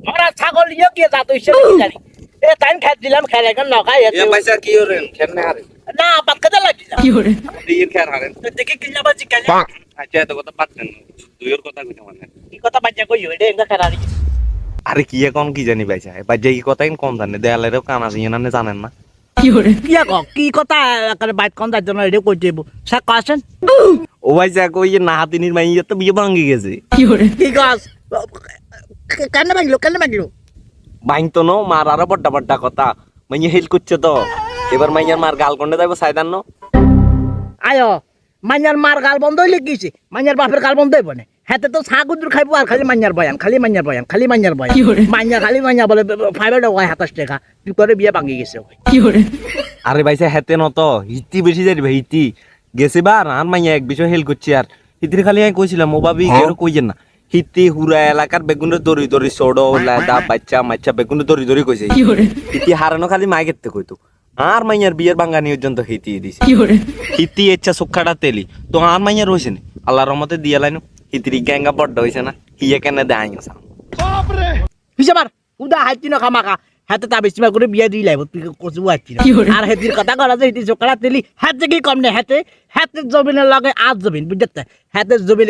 মরা ছাগল ইয়ে কে যা তো ইসে জানি এ টাইম খেত দিলাম খেলে কেন না খাই এ পয়সা কি হরেন খেন না হারেন না পাত কাজে লাগিলাম দিন খের হারেন দেখি কিলা বাজি কালে আচ্ছা এত কথা পাচ্ছেন দুইয়ের কথা কইতে মানে কি কথা বাজা কই হইডে এঙ্গা খেরারি আরে কি এখন কি জানি ভাইসা বাজে কি কথা কোন জানে দেয়ালেরও কান আছে না জানেন না কি কথা করে বাইট কোন যাইতো না রে কই দেব সা কাছেন ও ভাইসা কই না হাতিনির মাইয়া তো বিয়ে ভাঙি গেছে কি গাছ কেন ভাঙলো বাইন তো নো মার আরো বড় বড় কথা মাইয়া হেল করছে তো এবার মাইয়ার মার গাল কোন্ডে যাইবো সাইদান ন আয়ো মাইয়ার মার গাল বন্ধ হইলে কিছে মাইয়ার বাপের গাল বন্ধ হইব না হাতে তো ছাগুদুর খাইবো আর খালি মাইয়ার বয়ান মাইয়া খালি মাইয়া বলে 5 টাকা 27 টাকা তুই করে বিয়ে ভাঙি গেছে আরে ভাইসা হেতে ন তো হিতি বেশি যাই ভাই হিতি গেছে বার আর মাইয়া এক বিষয় হেল করছে আর হিতির খালি আমি কইছিলাম ও ভাবি কেন কইছেন না হিতি হুরা এলাকার বেগুনের দড়ি দড়ি সোড়ো লাদা বাচ্চা মাচ্চা বেগুনের দড়ি দড়ি কইছে হিতি হারানো খালি মাইকেতে কইতো আর মাইয়ার বিয়ের বাঙ্গানি পর্যন্ত হিতি দিছে হিতি ইচ্ছা সুখাটা তেলি তো আর মাইয়ার হইছে না আল্লাহর রহমতে দিয়া লাইনো হিতির গ্যাঙ্গা বড় হইছে না হিয়া কেন দেয় হিসাবার উদা হাইতি না খামাকা হাতে তা বেশি করে বিয়ে দিই লাইব তুই কচু আইতি আর হেতির কথা করা যে হিতি সুখাটা তেলি হাতে কি কম নেই হাতে জমিনের লগে আজ জমিন বুঝতে হাতে জমিন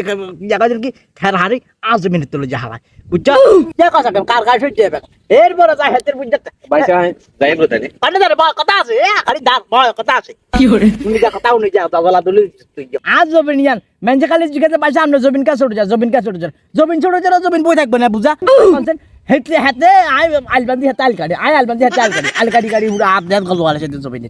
জায়গা কি খের হারি আজ জমিনের তুলে যা হারায় বুঝছো যে কথা কার কার সহ্য হবে এরপরে যা হাতের বুঝতে ভাইসা যাই বলতে কানে ধরে কথা আছে খালি দাঁত কথা আছে তুমি যা কথা উনি যা গলা দলি আজ জমিন ইয়ান মেনজে খালি জিজ্ঞাসা পাইছে আমরা জমিন কা ছোট যা জমিন ছোট যা জমিন বই থাকবে না বুঝা হেতে হাতে আলবান্দি হাতে আলকাড়ি আলকাড়ি গাড়ি উড়া হাত দেন গল আছে জমিন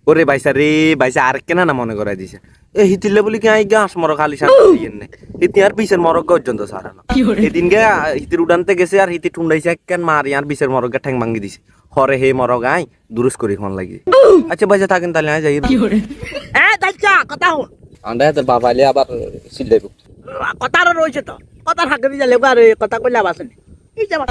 ওরে ভাইসা রে ভাইসা আর কেনা না মনে করাই দিছে এ হিতিলে বলি কি আই গাছ মর খালি সারিয়েন নে হিতি আর বিশের মরক পর্যন্ত সারানো এদিন গে হিতির উড়ানতে গেছে আর হিতি ঠুন্ডাইছে কেন মারি আর বিশের মরক ঠ্যাং ভাঙি দিছে হরে হে মরক আই দুরুস করি কোন লাগি আচ্ছা ভাইসা থাকেন তাহলে আই যাই এ দাইচা কথা হুন আন্ডা তো বাবাইলে আবার সিলাইব কথা রয়েছে তো কথা থাকে দিলে কথা কইলা বাসনি এই যাবা